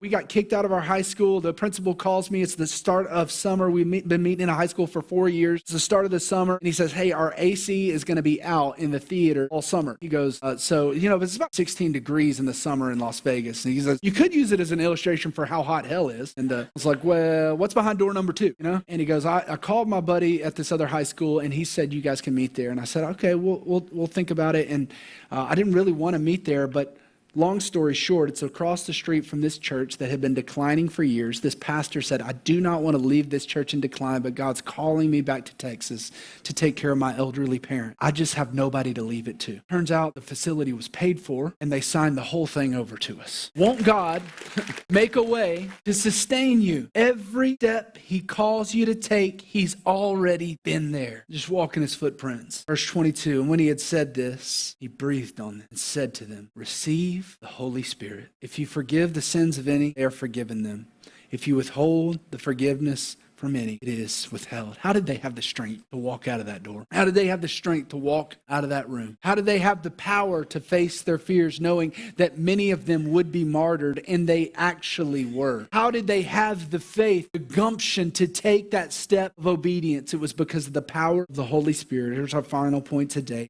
We got kicked out of our high school. The principal calls me. It's the start of summer. We've been meeting in a high school for 4 years. It's the start of the summer. And he says, hey, our AC is going to be out in the theater all summer. He goes, it's about 16 degrees in the summer in Las Vegas. And he says, you could use it as an illustration for how hot hell is. And I was like, well, what's behind door number 2? And he goes, I called my buddy at this other high school, and he said, you guys can meet there. And I said, okay, we'll think about it. And I didn't really want to meet there, but long story short, it's across the street from this church that had been declining for years. This pastor said, I do not want to leave this church in decline, but God's calling me back to Texas to take care of my elderly parent. I just have nobody to leave it to. Turns out the facility was paid for, and they signed the whole thing over to us. Won't God make a way to sustain you? Every step he calls you to take, he's already been there. Just walk in his footprints. Verse 22, and when he had said this, he breathed on them and said to them, receive the Holy Spirit. If you forgive the sins of any, they are forgiven them. If you withhold the forgiveness from any, it is withheld. How did they have the strength to walk out of that door? How did they have the strength to walk out of that room? How did they have the power to face their fears, knowing that many of them would be martyred, and they actually were? How did they have the faith, the gumption to take that step of obedience? It was because of the power of the Holy Spirit. Here's our final point today.